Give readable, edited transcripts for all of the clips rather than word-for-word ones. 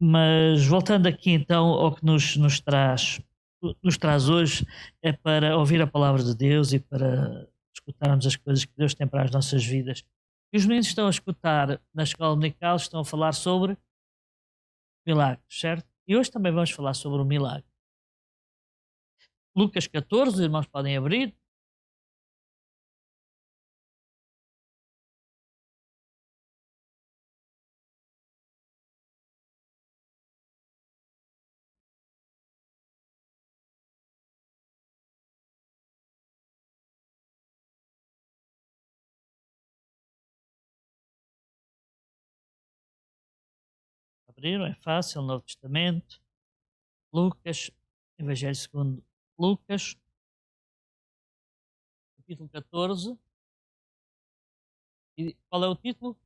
Mas voltando aqui então ao que nos traz hoje, é para ouvir a palavra de Deus e para escutarmos as coisas que Deus tem para as nossas vidas. E os meninos estão a escutar na escola dominical, estão a falar sobre milagres, certo? E hoje também vamos falar sobre o milagre. Lucas 14, os irmãos podem abrir. Abriram, é fácil, Novo Testamento, Lucas, Evangelho segundo Lucas, capítulo 14. E qual é o título?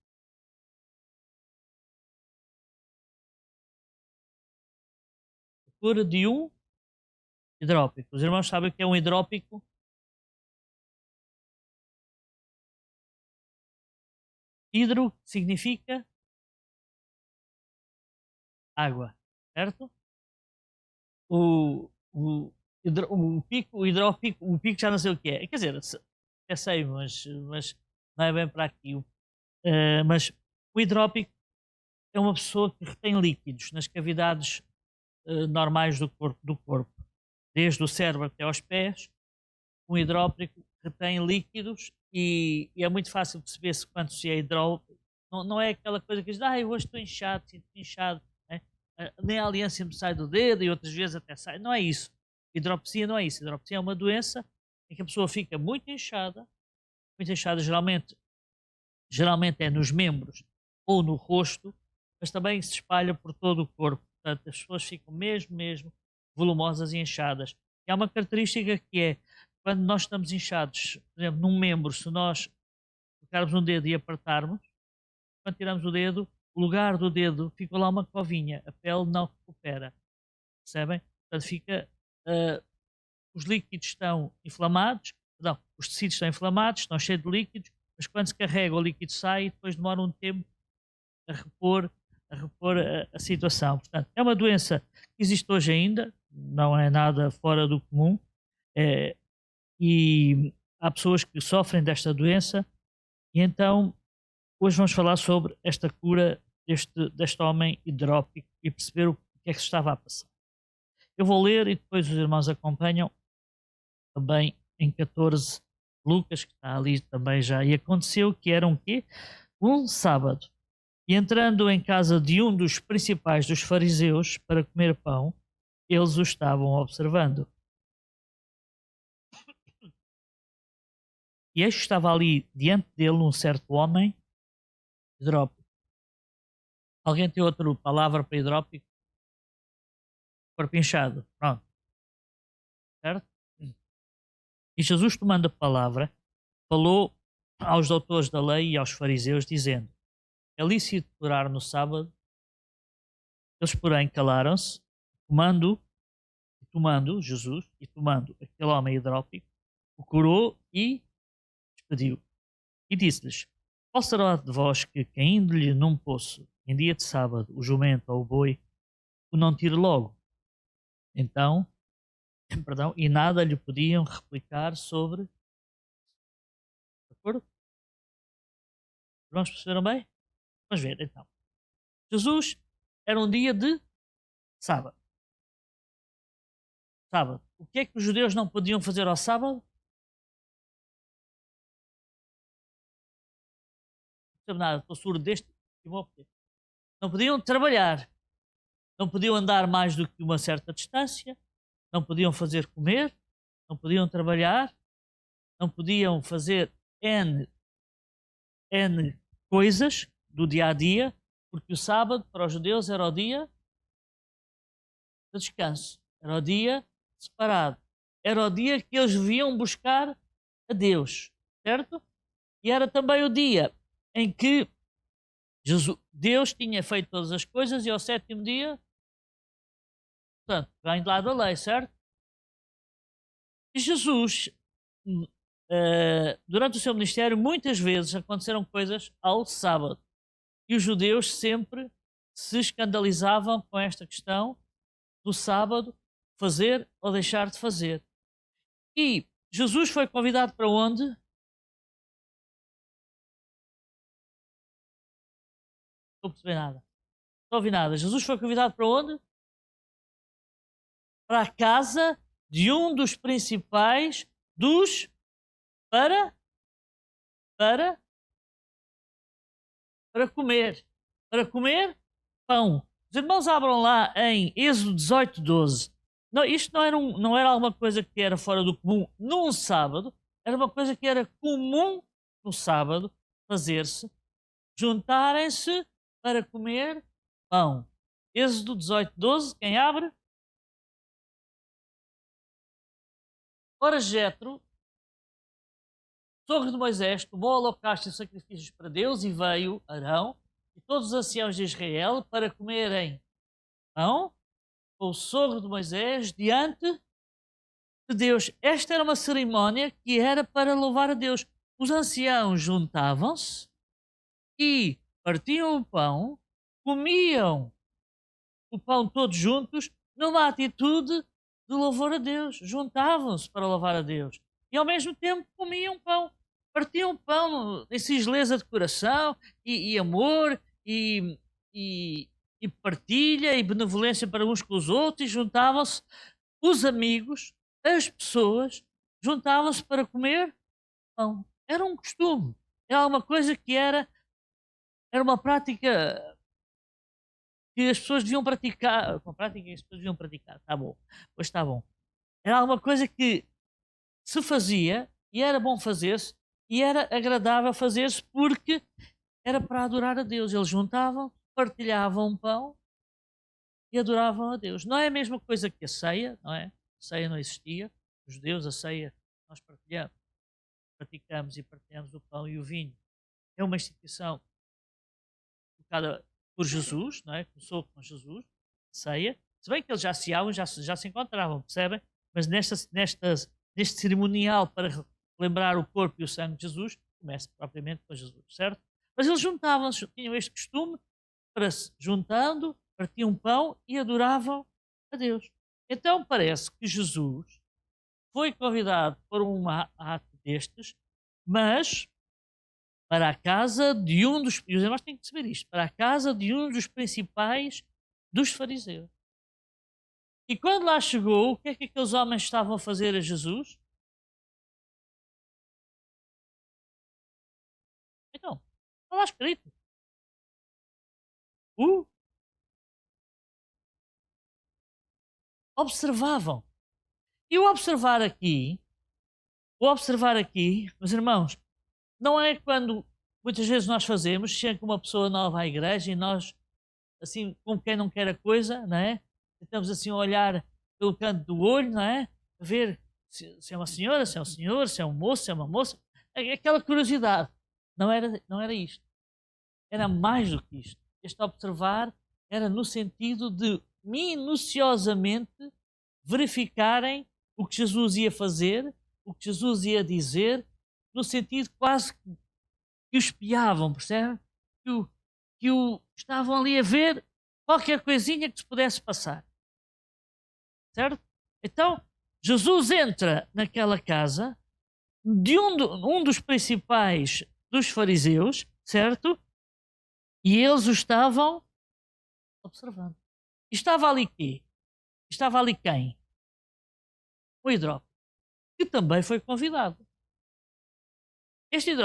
A cura de um hidrópico. Os irmãos sabem o que é um hidrópico? Hidro significa água, certo? O hidrópico, o pico já não sei o que é. Quer dizer, até sei, mas não é bem para aqui. Mas o hidrópico é uma pessoa que retém líquidos nas cavidades normais do corpo, desde o cérebro até aos pés. Um hidrópico retém líquidos e é muito fácil perceber-se quanto se é hidrópico. Não é aquela coisa que diz, eu hoje estou inchado, sinto inchado, né? Nem a aliança me sai do dedo e outras vezes até sai. Não é isso. Hidropsia não é isso. Hidropsia é uma doença em que a pessoa fica muito inchada geralmente é nos membros ou no rosto, mas também se espalha por todo o corpo. Portanto, as pessoas ficam mesmo volumosas e inchadas. E há uma característica que é, quando nós estamos inchados, por exemplo, num membro, se nós tocarmos um dedo e apertarmos, quando tiramos o dedo, o lugar do dedo fica lá uma covinha, a pele não recupera, percebem? Portanto, uh, os líquidos estão inflamados, não, os tecidos estão inflamados, estão cheios de líquidos, mas quando se carrega o líquido sai e depois demora um tempo a repor a situação. Portanto, é uma doença que existe hoje ainda, não é nada fora do comum, é, e há pessoas que sofrem desta doença, e então hoje vamos falar sobre esta cura deste homem hidrópico e perceber o que é que se estava a passar. Eu vou ler e depois os irmãos acompanham também em 14 Lucas, que está ali também já. E aconteceu que era um quê? Um sábado. E entrando em casa de um dos principais dos fariseus para comer pão, eles o estavam observando. E eis que estava ali diante dele um certo homem hidrópico. Alguém tem outra palavra para hidrópico? Corpo inchado. Pronto. Certo? E Jesus, tomando a palavra, falou aos doutores da lei e aos fariseus, dizendo: é lícito curar no sábado? Eles, porém, calaram-se, tomando Jesus, e tomando aquele homem hidrópico, o curou e despediu. E disse-lhes: qual será de vós que, caindo-lhe num poço, em dia de sábado, o jumento ou o boi, o não tire logo? Então, perdão, e nada lhe podiam replicar sobre. De acordo? Vamos perceberam bem? Vamos ver então. Jesus era um dia de sábado. Sábado. O que é que os judeus não podiam fazer ao sábado? Não percebo nada, estou surdo deste. Não podiam trabalhar, não podiam andar mais do que uma certa distância, não podiam fazer comer, não podiam trabalhar, não podiam fazer N coisas do dia a dia, porque o sábado para os judeus era o dia de descanso, era o dia separado, era o dia que eles vinham buscar a Deus, certo? E era também o dia em que Deus tinha feito todas as coisas e ao sétimo dia, portanto, vem de lá da lei, certo? E Jesus, durante o seu ministério, muitas vezes aconteceram coisas ao sábado. E os judeus sempre se escandalizavam com esta questão do sábado, fazer ou deixar de fazer. E Jesus foi convidado para onde? Não estou a perceber nada. Não estou a ouvir nada. Jesus foi convidado para onde? Para a casa de um dos principais dos... Para comer. Para comer pão. Os irmãos abram lá em Êxodo 18:12. Não, isto não era alguma coisa que era fora do comum num sábado, era uma coisa que era comum no sábado fazer-se, juntarem-se para comer pão. Êxodo 18:12, quem abre? Ora, Jetro, sogro de Moisés, tomou holocaustos e sacrifícios para Deus e veio Arão e todos os anciãos de Israel para comerem pão com o sogro de Moisés diante de Deus. Esta era uma cerimónia que era para louvar a Deus. Os anciãos juntavam-se e partiam o pão, comiam o pão todos juntos, numa atitude de louvor a Deus. Juntavam-se para louvar a Deus. E ao mesmo tempo comiam pão. Partiam pão em singeleza de coração e amor e partilha e benevolência para uns com os outros, e juntavam-se os amigos, as pessoas, juntavam-se para comer pão. Era um costume, era uma coisa que era uma prática que as pessoas deviam praticar. Uma prática que as pessoas deviam praticar, está bom, pois está bom. Era alguma coisa que se fazia e era bom fazer-se e era agradável fazer-se porque era para adorar a Deus. Eles juntavam, partilhavam pão e adoravam a Deus. Não é a mesma coisa que a ceia, não é? A ceia não existia. Os judeus, a ceia, nós praticamos e partilhamos o pão e o vinho. É uma instituição tocada por Jesus, não é? Começou com Jesus, a ceia. Se bem que eles já se iam, já se encontravam, percebem? Mas neste cerimonial para lembrar o corpo e o sangue de Jesus, começa propriamente com Jesus, certo? Mas eles juntavam-se, tinham este costume, para se juntando, partiam pão e adoravam a Deus. Então parece que Jesus foi convidado para um ato destes, mas para a casa de um dos... E os irmãos têm que saber isto. Para a casa de um dos principais dos fariseus. E quando lá chegou, o que é que aqueles homens estavam a fazer a Jesus? Então, está lá escrito. Observavam. E o observar aqui, meus irmãos, não é quando muitas vezes nós fazemos, chega uma pessoa nova à igreja e nós, assim, como quem não quer a coisa, não é? Tentamos assim olhar pelo canto do olho, não é? A ver se é uma senhora, se é um senhor, se é um moço, se é uma moça. Aquela curiosidade. Não era isto. Era mais do que isto. Este observar era no sentido de minuciosamente verificarem o que Jesus ia fazer, o que Jesus ia dizer, no sentido quase que o espiavam, percebe? Que o estavam ali a ver qualquer coisinha que se pudesse passar. Certo? Então, Jesus entra naquela casa de um dos principais dos fariseus, certo? E eles o estavam observando. E estava ali quê? Estava ali quem? O hidrópico, que também foi convidado. Este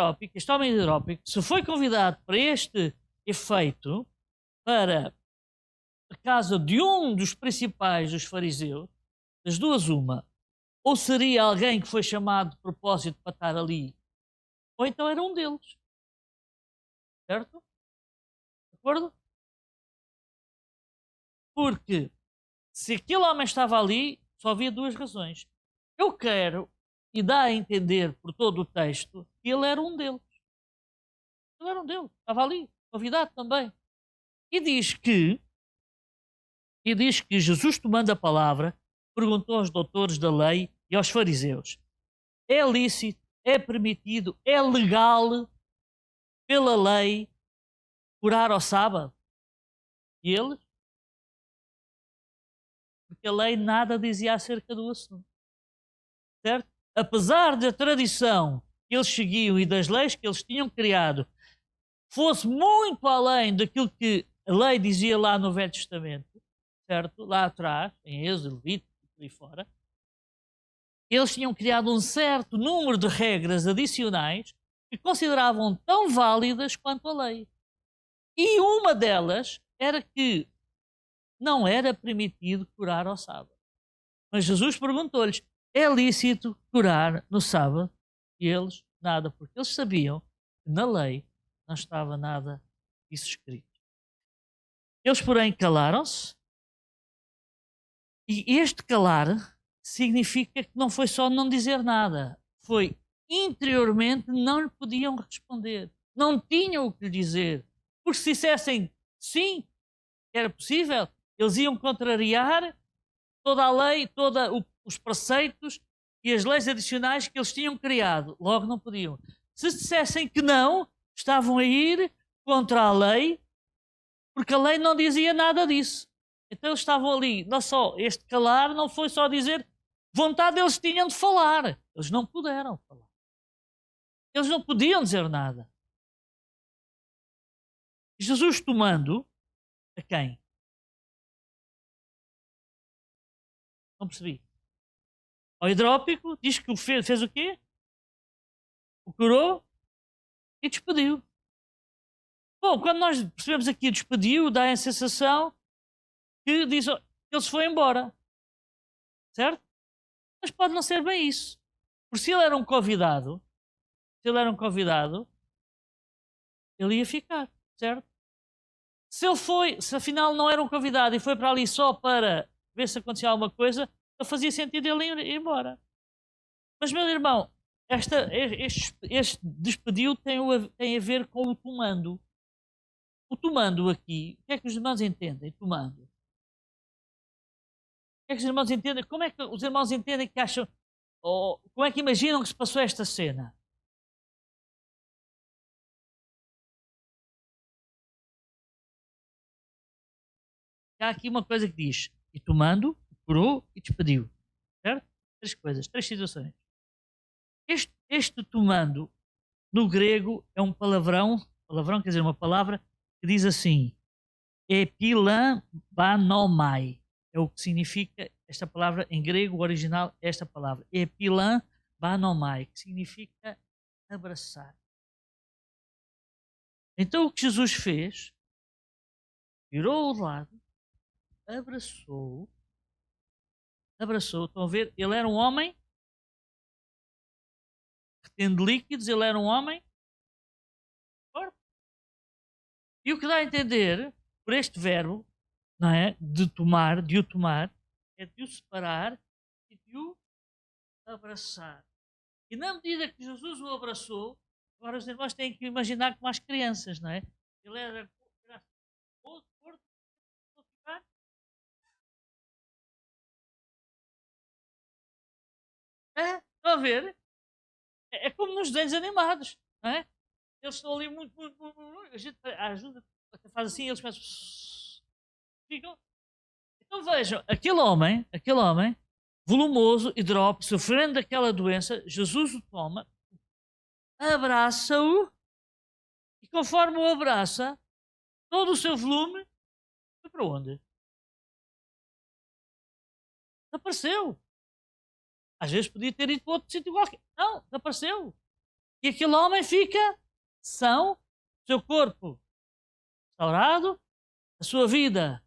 homem hidrópico, se foi convidado para este efeito, para a casa de um dos principais dos fariseus, das duas uma, ou seria alguém que foi chamado de propósito para estar ali, ou então era um deles. Certo? De acordo? Porque se aquele homem estava ali, só havia duas razões. Eu quero, e dá a entender por todo o texto, que ele era um deles. Ele era um deles, estava ali, convidado também. E diz que Jesus, tomando a palavra, perguntou aos doutores da lei e aos fariseus: é lícito, é permitido, é legal, pela lei, curar ao sábado? E eles? Porque a lei nada dizia acerca do assunto. Certo? Apesar da tradição que eles seguiam e das leis que eles tinham criado fosse muito além daquilo que a lei dizia lá no Velho Testamento, certo? Lá atrás, em Êxodo, Levítico e por aí fora, eles tinham criado um certo número de regras adicionais que consideravam tão válidas quanto a lei. E uma delas era que não era permitido curar ao sábado. Mas Jesus perguntou-lhes: é lícito curar no sábado? E eles, nada, porque eles sabiam que na lei não estava nada disso escrito. Eles, porém, calaram-se, e este calar significa que não foi só não dizer nada, foi interiormente não lhe podiam responder, não tinham o que lhe dizer, porque se dissessem sim, era possível, eles iam contrariar toda a lei, todos os preceitos e as leis adicionais que eles tinham criado, logo não podiam. Se dissessem que não, estavam a ir contra a lei, porque a lei não dizia nada disso. Então eles estavam ali, não só este calar, não foi só dizer vontade eles tinham de falar, eles não puderam falar. Eles não podiam dizer nada. Jesus tomando a quem? Não percebi. Ao hidrópico, diz que o fez o quê? O curou e despediu. Bom, quando nós percebemos aqui despediu, dá a sensação que diz que ele se foi embora. Certo? Mas pode não ser bem isso. Porque se ele era um convidado, ele ia ficar, certo? Se afinal não era um convidado e foi para ali só para ver se acontecia alguma coisa, não fazia sentido ele ir embora. Mas, meu irmão, este despediu tem a ver com o tomando. O tomando aqui, o que é que os irmãos entendem? Tomando. O que é que os irmãos entendem? Como é que os irmãos entendem que acham, ou como é que imaginam que se passou esta cena? Há aqui uma coisa que diz, e tomando, curou e despediu. Certo? Três coisas, três situações. Este tomando, no grego, é um palavrão quer dizer, uma palavra que diz assim, epilambanomai. É o que significa esta palavra em grego, o original, esta palavra. Epilambanomai, que significa abraçar. Então o que Jesus fez, virou o lado, abraçou, estão a ver, ele era um homem, retendo líquidos, ele era um homem forte. E o que dá a entender, por este verbo, não é? De o tomar, é de o separar e de o abraçar. E na medida que Jesus o abraçou, agora os irmãos têm que imaginar como as crianças, não é? Ele era gordo, estão a ver? É como nos desenhos animados, não é? Eles estão ali muito. A gente ajuda, faz assim, eles começam. Ficam. Então vejam, aquele homem, volumoso e drop, sofrendo daquela doença, Jesus o toma, abraça-o, e conforme o abraça, todo o seu volume foi para onde? Desapareceu. Às vezes podia ter ido para outro sítio qualquer. Não, desapareceu. E aquele homem fica são, seu corpo restaurado, a sua vida,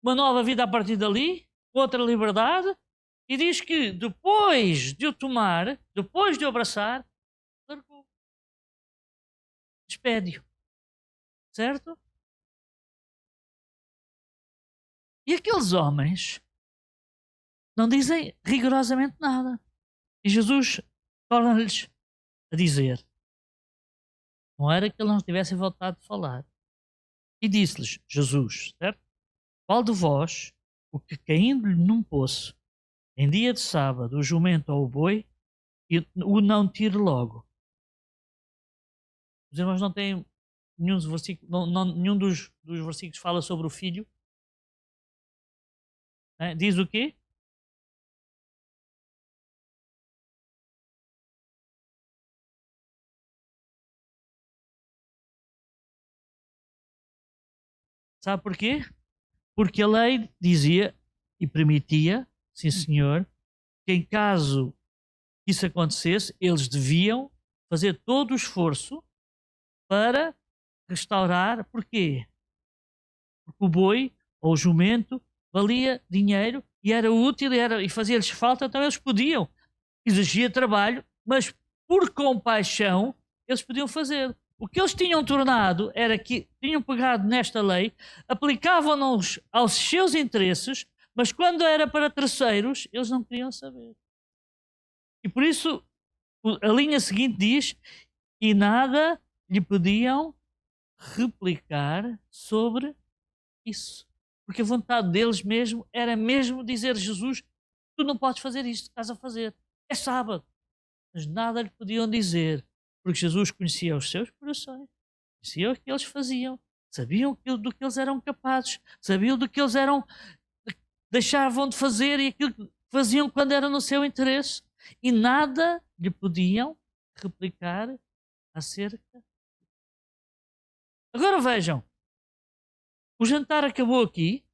uma nova vida a partir dali, outra liberdade, e diz que depois de o tomar, depois de o abraçar, largou. Despede-o. Certo? E aqueles homens não dizem rigorosamente nada. E Jesus torna-lhes a dizer. Não era que eles não tivessem vontade de falar. E disse-lhes, Jesus, certo? Qual de vós, o que caindo-lhe num poço, em dia de sábado, o jumento ou o boi, o não tire logo? Os irmãos não têm nenhum dos versículos, nenhum dos versículos fala sobre o filho. Diz o quê? Sabe porquê? Porque a lei dizia e permitia, sim senhor, que em caso isso acontecesse, eles deviam fazer todo o esforço para restaurar. Porquê? Porque o boi ou o jumento valia dinheiro e era útil e fazia-lhes falta, então eles podiam. Exigia trabalho, mas por compaixão eles podiam fazer. O que eles tinham tornado era que tinham pegado nesta lei, aplicavam-nos aos seus interesses, mas quando era para terceiros, eles não queriam saber. E por isso a linha seguinte diz: e nada lhe podiam replicar sobre isso. Porque a vontade deles mesmo era mesmo dizer: Jesus, tu não podes fazer isto que estás a fazer. É sábado. Mas nada lhe podiam dizer, porque Jesus conhecia os seus corações, conhecia o que eles faziam, sabiam do que eles eram capazes, sabiam do que eles deixavam de fazer e aquilo que faziam quando era no seu interesse. E nada lhe podiam replicar acerca. Agora vejam, o jantar acabou aqui,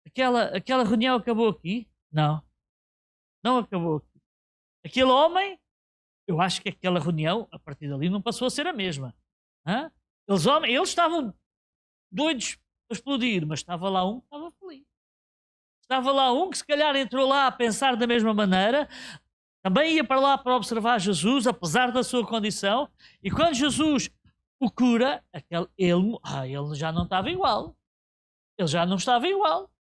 aquela reunião acabou aqui? Não, não acabou aqui. Aquele homem, eu acho que aquela reunião, a partir dali, não passou a ser a mesma. Hã? Eles estavam doidos para explodir, mas estava lá um que estava feliz. Estava lá um que se calhar entrou lá a pensar da mesma maneira, também ia para lá para observar Jesus, apesar da sua condição, e quando Jesus o cura, ele já não estava igual. Ele já não estava igual.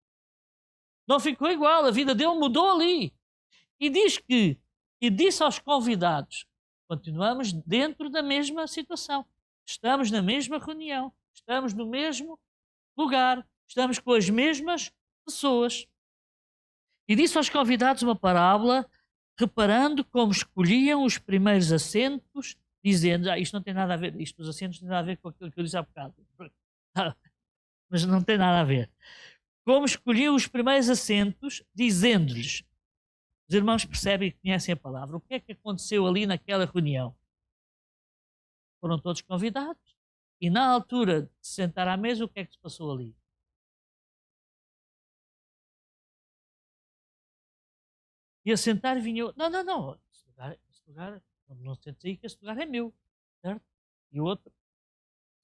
Não ficou igual, a vida dele mudou ali. E disse aos convidados: continuamos dentro da mesma situação, estamos na mesma reunião, estamos no mesmo lugar, estamos com as mesmas pessoas. E disse aos convidados uma parábola, reparando como escolhiam os primeiros assentos, dizendo: isto não tem nada a ver, isto dos assentos não tem nada a ver com aquilo que eu disse há bocado. Mas não tem nada a ver. Como escolhiam os primeiros assentos, dizendo-lhes: os irmãos percebem e conhecem a palavra. O que é que aconteceu ali naquela reunião? Foram todos convidados. E na altura de se sentar à mesa, o que é que se passou ali? E a sentar vinha... Não. Esse lugar não sentes aí que esse lugar é meu. Certo? E o outro...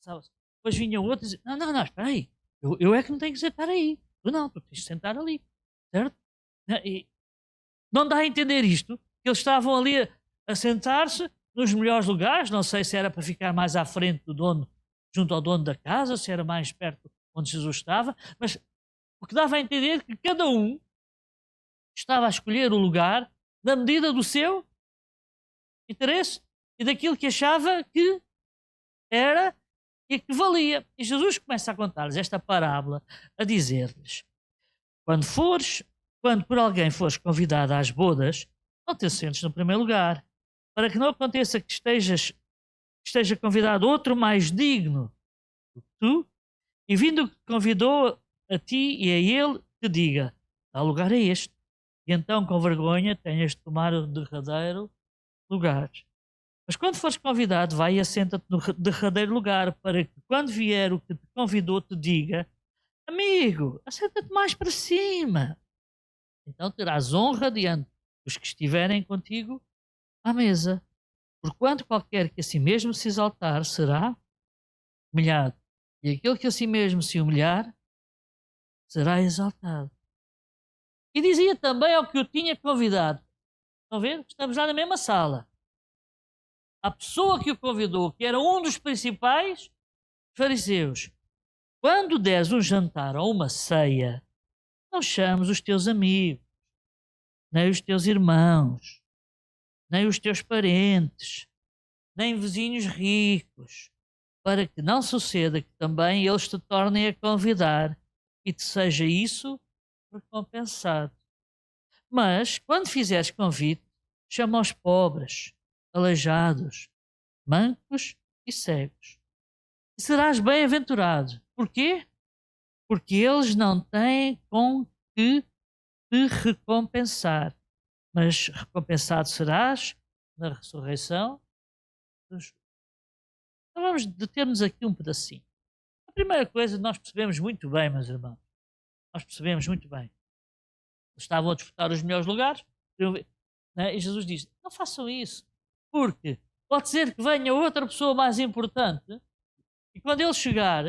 Depois vinha outro e dizia: não, espera aí. Eu é que não tenho que sentar aí. Tu tens que sentar ali. Certo? E não dá a entender isto, que eles estavam ali a sentar-se nos melhores lugares, não sei se era para ficar mais à frente do dono, junto ao dono da casa, se era mais perto onde Jesus estava, mas o que dava a entender que cada um estava a escolher o lugar na medida do seu interesse e daquilo que achava que era e que valia. E Jesus começa a contar-lhes esta parábola, a dizer-lhes: quando por alguém fores convidado às bodas, não te sentes no primeiro lugar, para que não aconteça que esteja convidado outro mais digno do que tu, e vindo que te convidou a ti e a ele, te diga: dá lugar a este. E então, com vergonha, tenhas de tomar o derradeiro lugar. Mas quando fores convidado, vai e assenta-te no derradeiro lugar, para que quando vier o que te convidou, te diga: amigo, assenta-te mais para cima. Então terás honra diante dos que estiverem contigo à mesa. Porquanto qualquer que a si mesmo se exaltar será humilhado, e aquele que a si mesmo se humilhar será exaltado. E dizia também ao que o tinha convidado: estão a ver? Estamos lá na mesma sala. A pessoa que o convidou, que era um dos principais fariseus: quando des um jantar ou uma ceia, não chames os teus amigos, nem os teus irmãos, nem os teus parentes, nem vizinhos ricos, para que não suceda que também eles te tornem a convidar e te seja isso recompensado. Mas, quando fizeres convite, chama os pobres, aleijados, mancos e cegos. e serás bem-aventurado. Porquê? Porque eles não têm com que te recompensar, mas recompensado serás na ressurreição dos... Então vamos deter-nos aqui um pedacinho. A primeira coisa, nós percebemos muito bem, meus irmãos, nós percebemos muito bem. Eles estavam a disputar os melhores lugares, né? E Jesus diz, não façam isso, porque pode ser que venha outra pessoa mais importante e quando ele chegar,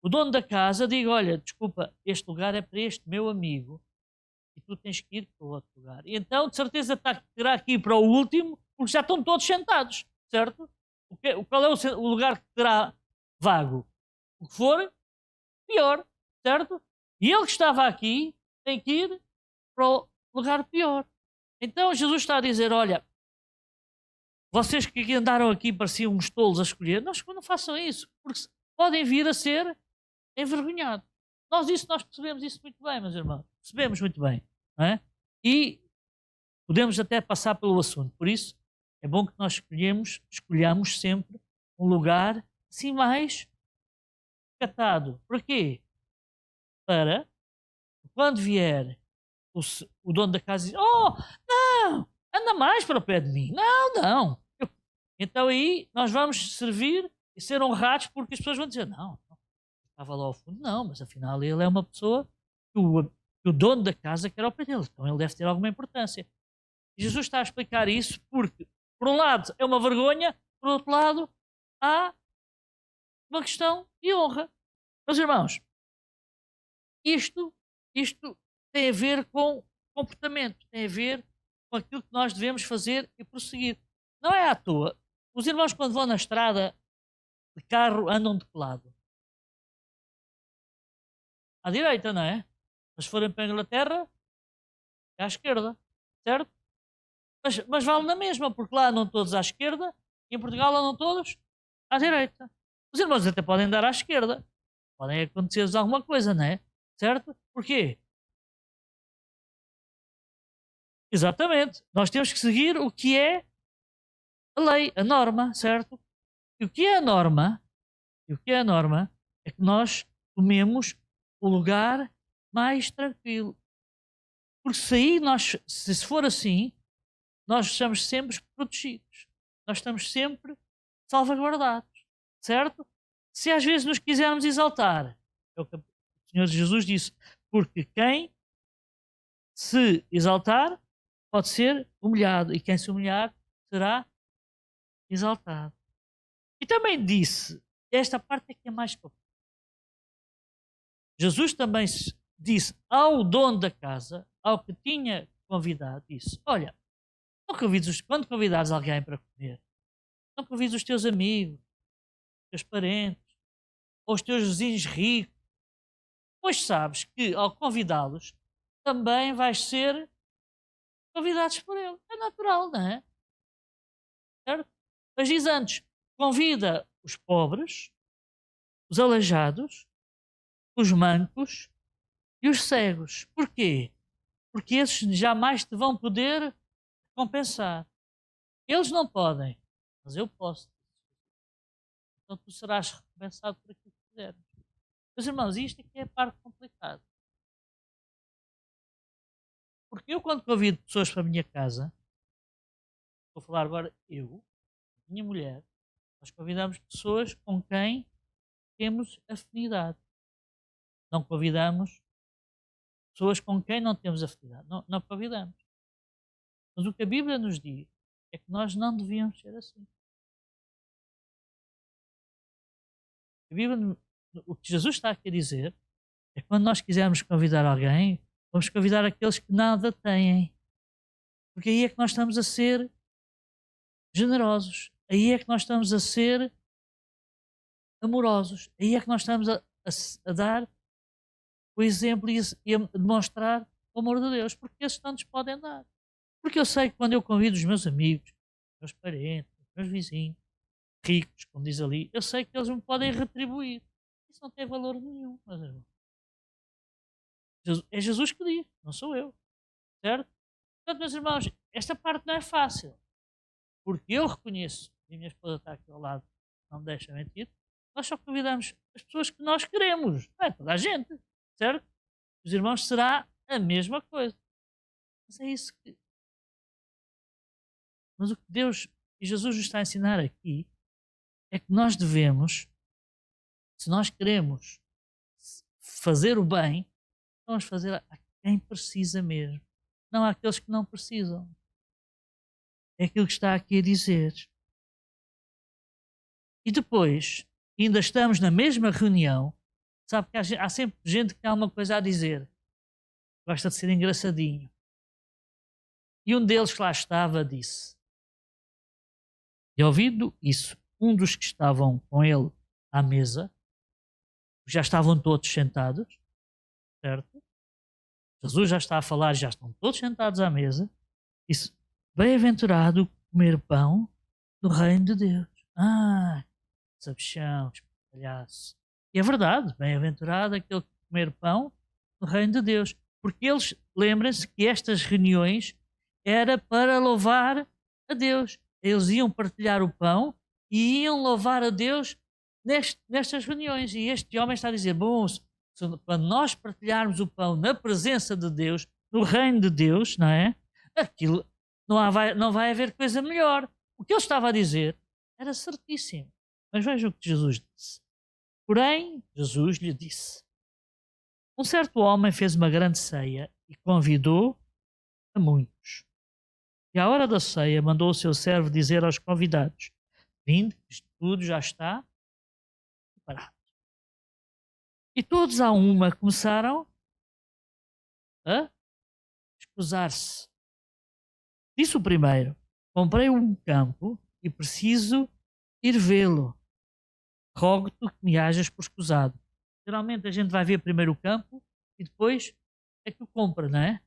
o dono da casa diga, olha, desculpa, este lugar é para este meu amigo e tu tens que ir para o outro lugar. E então, de certeza, terá que ir para o último, porque já estão todos sentados, certo? Qual é o lugar que terá vago? O que for, pior, certo? E ele que estava aqui tem que ir para o lugar pior. Então Jesus está a dizer, olha, vocês que andaram aqui pareciam uns tolos a escolher, não façam isso, porque podem vir a ser envergonhados. Nós percebemos isso muito bem, meus irmãos. Percebemos muito bem. Não é? E podemos até passar pelo assunto. Por isso, é bom que nós escolhamos sempre um lugar assim mais catado. Porquê? Para quando vier o dono da casa dizer, oh, não, anda mais para o pé de mim. Não, não. Então aí nós vamos servir e ser honrados porque as pessoas vão dizer, não, estava lá ao fundo, não, mas afinal ele é uma pessoa que o dono da casa quer ao pé dele, então ele deve ter alguma importância. E Jesus está a explicar isso porque, por um lado, é uma vergonha, por outro lado, há uma questão de honra. Meus irmãos, isto tem a ver com comportamento, tem a ver com aquilo que nós devemos fazer e prosseguir. Não é à toa. Os irmãos, quando vão na estrada de carro, andam de que lado? À direita, não é? Mas se forem para a Inglaterra, é à esquerda, certo? Mas vale na mesma, porque lá andam todos à esquerda e em Portugal andam todos à direita. Os irmãos até podem dar à esquerda. Podem acontecer-lhes alguma coisa, não é? Certo? Porquê? Exatamente. Nós temos que seguir o que é a lei, a norma, certo? E o que é a norma? E o que é a norma é que nós tomemos o lugar mais tranquilo. Porque se for assim, nós estamos sempre protegidos. Nós estamos sempre salvaguardados. Certo? Se às vezes nos quisermos exaltar, é o que o Senhor Jesus disse, porque quem se exaltar pode ser humilhado e quem se humilhar será exaltado. E também disse, esta parte é que é mais complicada. Jesus também disse ao dono da casa, ao que tinha convidado, disse, olha, quando convidares alguém para comer, não convides os teus amigos, os teus parentes, ou os teus vizinhos ricos, pois sabes que ao convidá-los também vais ser convidados por ele. É natural, não é? Certo? Mas diz antes, convida os pobres, os aleijados, os mancos e os cegos. Porquê? Porque esses jamais te vão poder compensar. Eles não podem, mas eu posso. Então tu serás recompensado por aquilo que fizeres. Meus irmãos, isto é que é a parte complicada. Porque eu, quando convido pessoas para a minha casa, vou falar agora eu, minha mulher, nós convidamos pessoas com quem temos afinidade. Não convidamos pessoas com quem não temos afinidade. Não, não convidamos. Mas o que a Bíblia nos diz é que nós não devíamos ser assim. A Bíblia, o que Jesus está aqui a dizer é que quando nós quisermos convidar alguém, vamos convidar aqueles que nada têm. Porque aí é que nós estamos a ser generosos. Aí é que nós estamos a ser amorosos. Aí é que nós estamos a dar o exemplo e a demonstrar o amor de Deus. Porque esses tantos podem dar. Porque eu sei que quando eu convido os meus amigos, meus parentes, meus vizinhos, ricos, como diz ali, eu sei que eles me podem retribuir. Isso não tem valor nenhum, meus irmãos. É Jesus que diz, não sou eu. Certo? Portanto, meus irmãos, esta parte não é fácil. Porque eu reconheço, e a minha esposa está aqui ao lado, não me deixa mentir, nós só convidamos as pessoas que nós queremos, não é toda a gente, certo? Os irmãos será a mesma coisa. Mas é isso que. Mas o que Deus e Jesus nos está a ensinar aqui é que nós devemos, se nós queremos fazer o bem, vamos fazer a quem precisa mesmo, não àqueles que não precisam. É aquilo que está aqui a dizer. E depois, ainda estamos na mesma reunião, sabe que há sempre gente que tem alguma coisa a dizer, gosta de ser engraçadinho. E um deles que lá estava disse, e ouvindo isso, um dos que estavam com ele à mesa, já estavam todos sentados, certo? Jesus já está a falar, já estão todos sentados à mesa, disse, bem-aventurado comer pão do reino de Deus. Sabichão, palhaço. E é verdade, bem-aventurado aquele que comer pão do reino de Deus. Porque eles, lembrem-se que estas reuniões era para louvar a Deus. Eles iam partilhar o pão e iam louvar a Deus nestas reuniões. E este homem está a dizer, bom, para nós partilharmos o pão na presença de Deus, no reino de Deus, não é? Aquilo não vai haver coisa melhor. O que ele estava a dizer era certíssimo. Mas vejam o que Jesus disse. Porém, Jesus lhe disse, um certo homem fez uma grande ceia e convidou a muitos. E à hora da ceia mandou o seu servo dizer aos convidados, vinde, isto tudo já está preparado. E todos à uma começaram a escusar-se. Disse o primeiro, comprei um campo e preciso ir vê-lo. Rogo-te que me hajas por escusado. Geralmente a gente vai ver primeiro o campo e depois é que o compra, não é?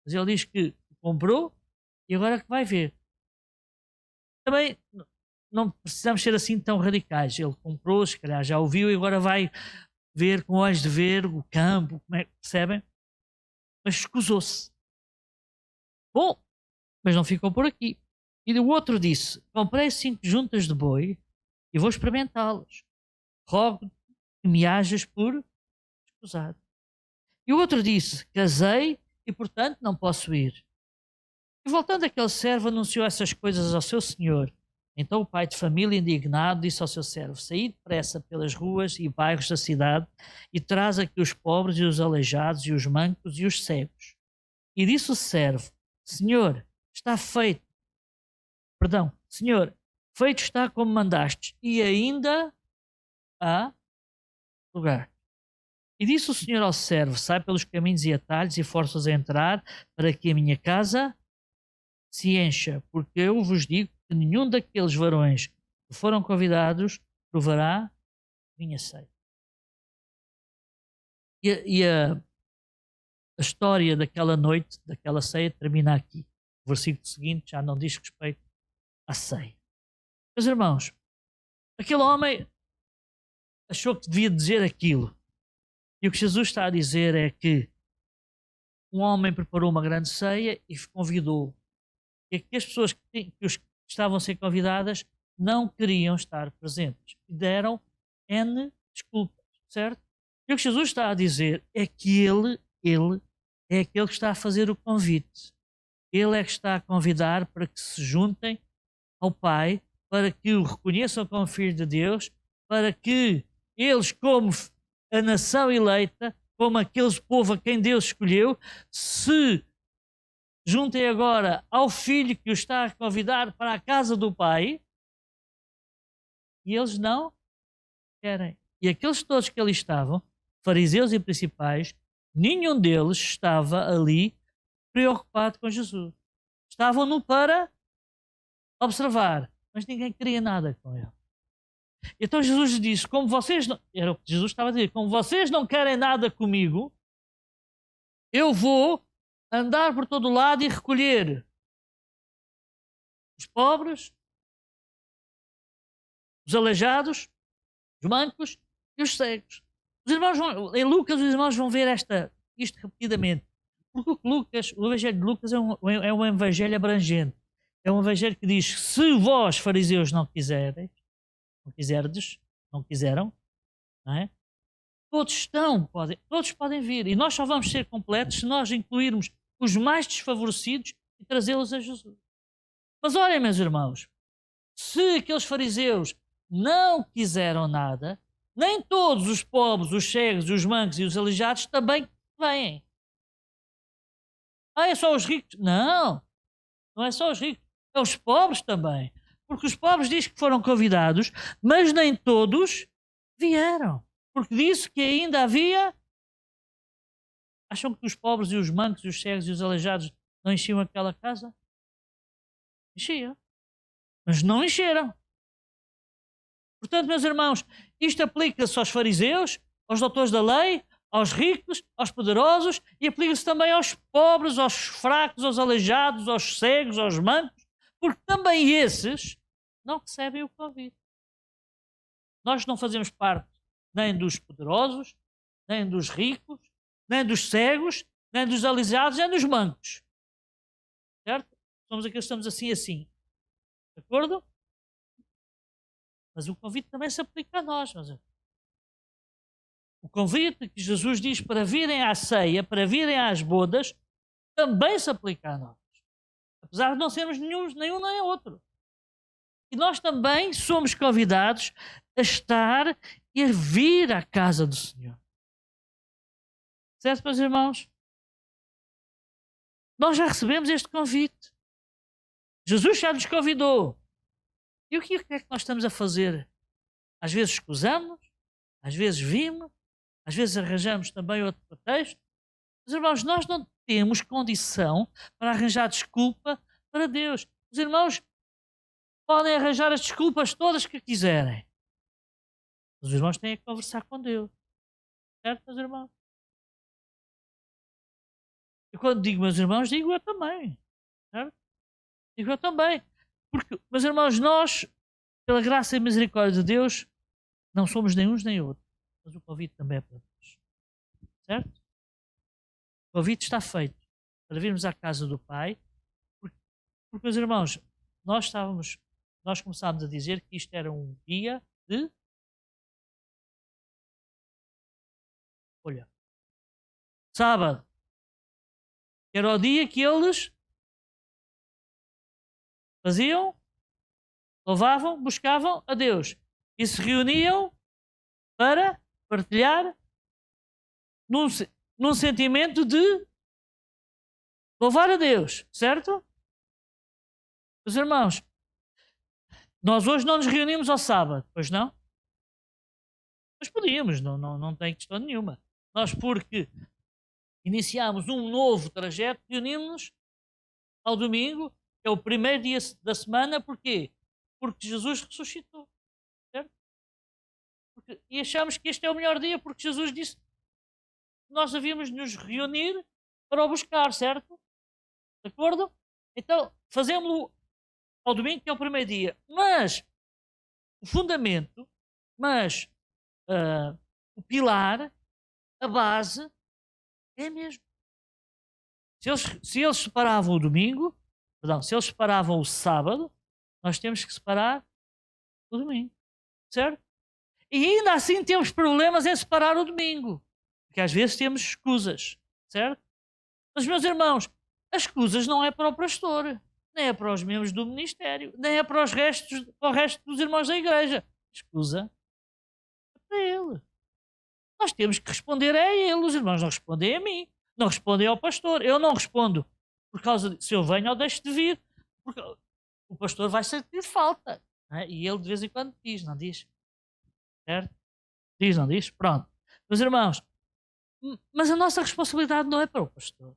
Mas ele diz que comprou e agora é que vai ver. Também não precisamos ser assim tão radicais. Ele comprou, se calhar já ouviu e agora vai ver com olhos de ver o campo, como é que percebem? Mas escusou-se. Bom, mas não ficou por aqui. E o outro disse, comprei 5 juntas de boi e vou experimentá-las. Rogo que me hajas por escusado. E o outro disse, casei e portanto não posso ir. E voltando aquele servo anunciou essas coisas ao seu senhor. Então o pai de família, indignado, disse ao seu servo, saí depressa pelas ruas e bairros da cidade e traz aqui os pobres e os aleijados e os mancos e os cegos. E disse o servo, Senhor, está feito. Perdão, Senhor, feito está como mandaste, e ainda há lugar. E disse o Senhor ao servo, sai pelos caminhos e atalhos e força-os a entrar, para que a minha casa se encha, porque eu vos digo que nenhum daqueles varões que foram convidados provará minha ceia. E a história daquela noite, daquela ceia, termina aqui. O versículo seguinte já não diz respeito à ceia. Meus irmãos, aquele homem achou que devia dizer aquilo. E o que Jesus está a dizer é que um homem preparou uma grande ceia e convidou. E que as pessoas que estavam a ser convidadas não queriam estar presentes. E deram N desculpas, certo? E o que Jesus está a dizer é que ele é aquele que está a fazer o convite. Ele é que está a convidar para que se juntem ao Pai, para que o reconheçam como Filho de Deus, para que eles, como a nação eleita, como aquele povo a quem Deus escolheu, se juntem agora ao Filho que o está a convidar para a casa do Pai, e eles não querem. E aqueles todos que ali estavam, fariseus e principais, nenhum deles estava ali preocupado com Jesus. Estavam-no para observar, mas ninguém queria nada com ele. Então Jesus disse, como vocês não, era o que Jesus estava a dizer, como vocês não querem nada comigo, eu vou andar por todo lado e recolher os pobres, os aleijados, os mancos e os cegos. Os irmãos em Lucas, os irmãos vão ver isto repetidamente. Porque o Evangelho de Lucas é um Evangelho abrangente. É um Evangelho que diz, se vós, fariseus, não quiserdes, não quiseram, não é? Todos podem vir. E nós só vamos ser completos se nós incluirmos os mais desfavorecidos e trazê-los a Jesus. Mas olhem, meus irmãos, se aqueles fariseus não quiseram nada, nem todos os pobres, os cegos, os mancos e os aleijados também vêm. É só os ricos? Não, não é só os ricos, é os pobres também. Porque os pobres dizem que foram convidados, mas nem todos vieram. Porque disse que ainda havia... Acham que os pobres e os mancos e os cegos e os aleijados não enchiam aquela casa? Enchiam. Mas não encheram. Portanto, meus irmãos, isto aplica-se aos fariseus, aos doutores da lei, aos ricos, aos poderosos e aplica-se também aos pobres, aos fracos, aos aleijados, aos cegos, aos mancos, porque também esses não recebem o convite. Nós não fazemos parte nem dos poderosos, nem dos ricos, nem dos cegos, nem dos aleijados, nem dos mancos. Certo? Somos aqueles que estamos assim. De acordo? Mas o convite também se aplica a nós. O convite que Jesus diz para virem à ceia, para virem às bodas, também se aplica a nós. Apesar de não sermos nenhum nem outro. E nós também somos convidados a estar e a vir à casa do Senhor. Certo, meus irmãos? Nós já recebemos este convite. Jesus já nos convidou. E o que é que nós estamos a fazer? Às vezes escusamos, às vezes vimos, às vezes arranjamos também outro pretexto. Mas, irmãos, nós não temos condição para arranjar desculpa para Deus. Os irmãos podem arranjar as desculpas todas que quiserem. Os irmãos têm que conversar com Deus. Certo, meus irmãos? E quando digo meus irmãos, digo eu também. Certo? Digo eu também. Porque, meus irmãos, nós, pela graça e misericórdia de Deus, não somos nem uns nem outros. Mas o convite também é para Deus. Certo? O convite está feito para virmos à casa do Pai. Porque meus irmãos, nós começámos a dizer que isto era um dia de... Olha, sábado. Era o dia que eles faziam, louvavam, buscavam a Deus e se reuniam para partilhar num sentimento de louvar a Deus, certo? Meus irmãos, nós hoje não nos reunimos ao sábado, pois não? Mas podíamos, não tem questão nenhuma. Nós, porque iniciámos um novo trajeto, reunimos-nos ao domingo, que é o primeiro dia da semana, porquê? Porque Jesus ressuscitou, certo? E achamos que este é o melhor dia, porque Jesus disse que nós havíamos de nos reunir para o buscar, certo? De acordo? Então, fazemos-lo ao domingo, que é o primeiro dia. Mas, o fundamento, o pilar, a base, é mesmo. Se eles separavam o domingo, se eles separavam o sábado, nós temos que separar o domingo, certo? E ainda assim temos problemas em separar o domingo, porque às vezes temos escusas, certo? Mas, meus irmãos, as escusas não é para o pastor, nem é para os membros do ministério, nem é para o resto dos irmãos da igreja. A escusa é para ele. Nós temos que responder a ele, os irmãos não respondem a mim, não respondem ao pastor. Eu não respondo por causa de se eu venho ou deixo de vir, porque o pastor vai sentir falta, não é? E ele de vez em quando diz, não diz? Certo? Diz, não diz? Pronto. Meus irmãos, mas a nossa responsabilidade não é para o pastor,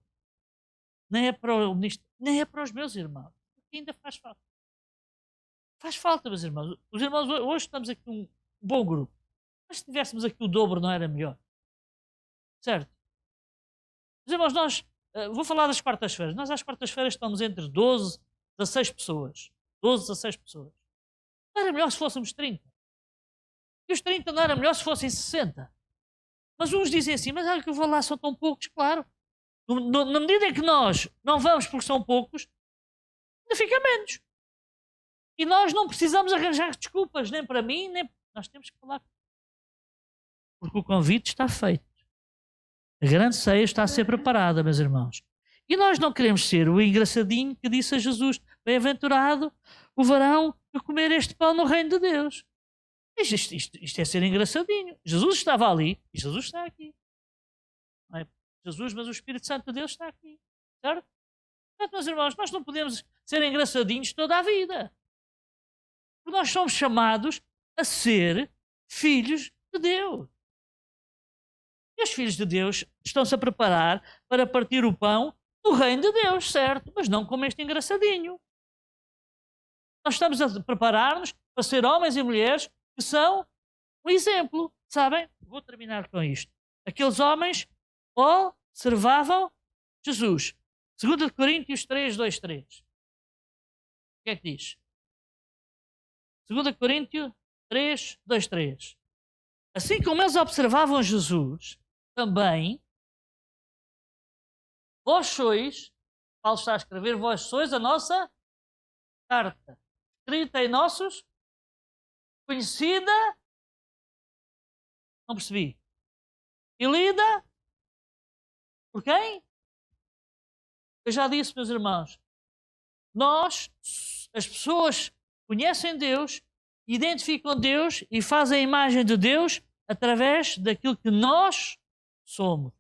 nem é para o ministro, nem é para os meus irmãos, porque ainda faz falta. Faz falta, meus irmãos. Os irmãos, hoje estamos aqui um bom grupo, mas se tivéssemos aqui o dobro não era melhor? Certo? Meus irmãos, vou falar das quartas-feiras. Nós às quartas-feiras estamos entre 12, 16 pessoas. 12, 16 pessoas. Não era melhor se fôssemos 30. E os 30 não era melhor se fossem 60. Mas uns dizem assim, mas olha que eu vou lá, são tão poucos, claro. Na medida em que nós não vamos porque são poucos, ainda fica menos. E nós não precisamos arranjar desculpas, nem para mim, nem Nós temos que falar. Porque o convite está feito. A grande ceia está a ser preparada, meus irmãos. E nós não queremos ser o engraçadinho que disse a Jesus: bem-aventurado o varão que comer este pão no reino de Deus. Isto é ser engraçadinho. Jesus estava ali e Jesus está aqui. Não é Jesus, mas o Espírito Santo de Deus está aqui. Certo? Portanto, meus irmãos, nós não podemos ser engraçadinhos toda a vida. Porque nós somos chamados a ser filhos de Deus. E os filhos de Deus estão-se a preparar para partir o pão do reino de Deus, certo? Mas não como este engraçadinho. Nós estamos a preparar-nos para ser homens e mulheres que são um exemplo. Sabem? Vou terminar com isto. Aqueles homens observavam Jesus. 2 Coríntios 3, 2, 3. O que é que diz? 2 Coríntios 3, 2, 3. Assim como eles observavam Jesus, também vós sois, Paulo está a escrever, vós sois a nossa carta, escrita em nossos, conhecida, não percebi, e lida por quem? Eu já disse, meus irmãos, nós, as pessoas conhecem Deus, identificam Deus e fazem a imagem de Deus através daquilo que nós somos.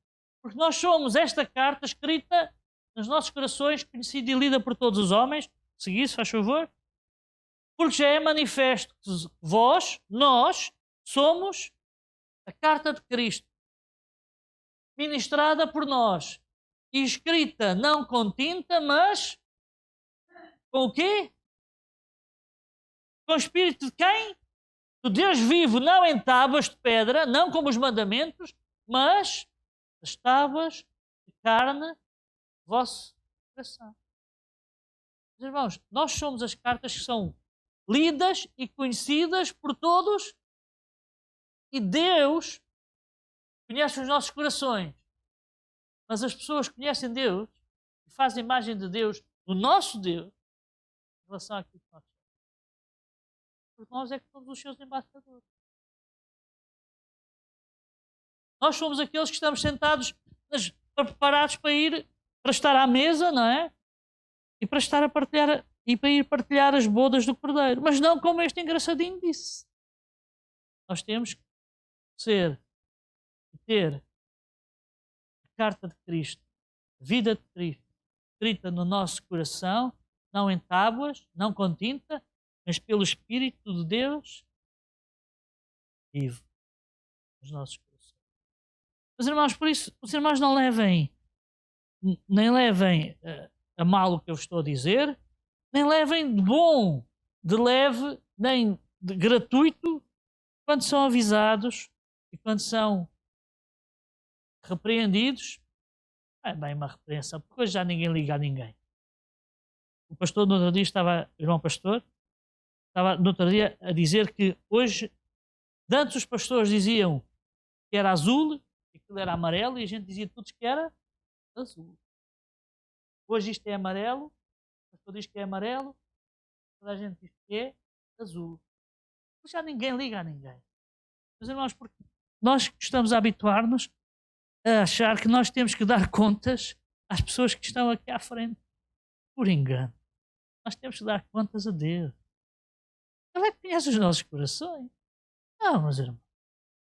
Porque nós somos esta carta escrita nos nossos corações, conhecida e lida por todos os homens. Segui, se faz favor. Porque já é manifesto que nós, somos a carta de Cristo, ministrada por nós e escrita não com tinta, mas com o quê? Com o Espírito de quem? Do Deus vivo, não em tábuas de pedra, não como os mandamentos, mas as tábuas de carne, vosso coração. Meus irmãos, nós somos as cartas que são lidas e conhecidas por todos e Deus conhece os nossos corações. Mas as pessoas conhecem Deus e fazem a imagem de Deus, do nosso Deus, em relação àquilo que nós somos. Porque nós é que somos os seus embaixadores. Nós somos aqueles que estamos sentados, preparados para estar à mesa, não é? E para estar a partilhar, e para ir partilhar as bodas do Cordeiro. Mas não como este engraçadinho disse. Nós temos que ser e ter a carta de Cristo, a vida de Cristo, escrita no nosso coração, não em tábuas, não com tinta, mas pelo Espírito de Deus vivo nos nossos corações. Os irmãos, por isso, os irmãos não levem, nem levem a mal o que eu estou a dizer, nem levem de bom, de leve, nem de gratuito, quando são avisados e quando são repreendidos. É bem uma repreensão, porque hoje já ninguém liga a ninguém. O pastor no outro dia estava, irmão pastor, estava no outro dia a dizer que hoje, antes os pastores diziam que era azul, e aquilo era amarelo, e a gente dizia todos que era azul. Hoje isto é amarelo, o pastor diz que é amarelo, toda a gente diz que é azul. Mas já ninguém liga a ninguém. Mas irmãos, porque nós estamos a habituar-nos a achar que nós temos que dar contas às pessoas que estão aqui à frente. Por engano. Nós temos que dar contas a Deus. Ele é que conhece os nossos corações. Não, meus irmãos.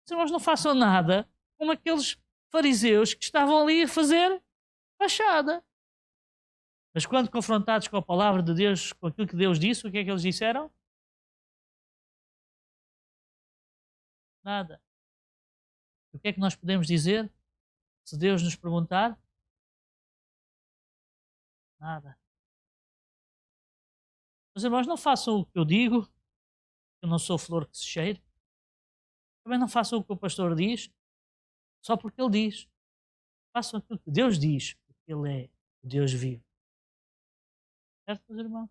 Os irmãos não façam nada como aqueles fariseus que estavam ali a fazer fachada. Mas quando confrontados com a palavra de Deus, com aquilo que Deus disse, o que é que eles disseram? Nada. O que é que nós podemos dizer? Se Deus nos perguntar? Nada. Os irmãos, não façam o que eu digo, eu não sou flor que se cheire. Também não façam o que o pastor diz, só porque ele diz. Façam aquilo que Deus diz, porque ele é o Deus vivo. Certo, meus irmãos?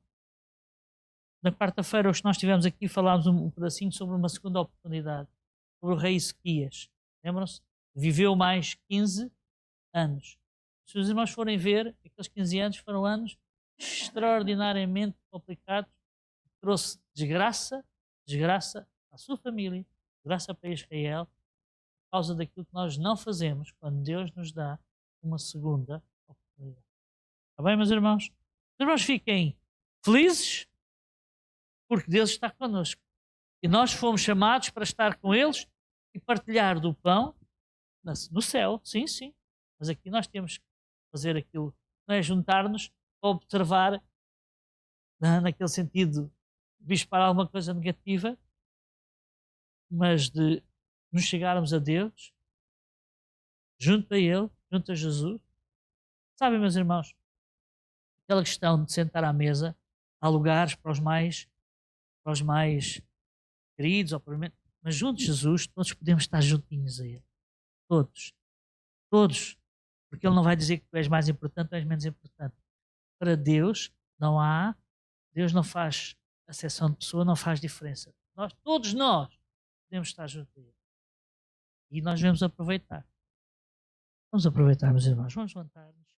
Na quarta-feira, os que nós tivemos aqui, falámos um pedacinho sobre uma segunda oportunidade, sobre o rei Ezequias. Lembram-se? Viveu mais 15 anos. Se os irmãos forem ver, aqueles 15 anos foram anos extraordinariamente complicados, trouxe desgraça para a sua família, graça para Israel, por causa daquilo que nós não fazemos quando Deus nos dá uma segunda oportunidade. Está bem, meus irmãos? Os irmãos fiquem felizes porque Deus está connosco. E nós fomos chamados para estar com eles e partilhar do pão no céu, sim, sim. Mas aqui nós temos que fazer aquilo, não é juntar-nos, observar, naquele sentido, bisparar alguma coisa negativa, mas de nos chegarmos a Deus, junto a Ele, junto a Jesus. Sabem, meus irmãos, aquela questão de sentar à mesa, há lugares para os mais queridos, mas junto de Jesus, todos podemos estar juntinhos a Ele. Todos. Todos. Porque Ele não vai dizer que tu és mais importante ou és menos importante. Para Deus, Deus não faz acessão de pessoa, não faz diferença. Todos nós podemos estar junto a Ele. E nós devemos aproveitar. Vamos aproveitar, meus irmãos. Vamos levantar-nos.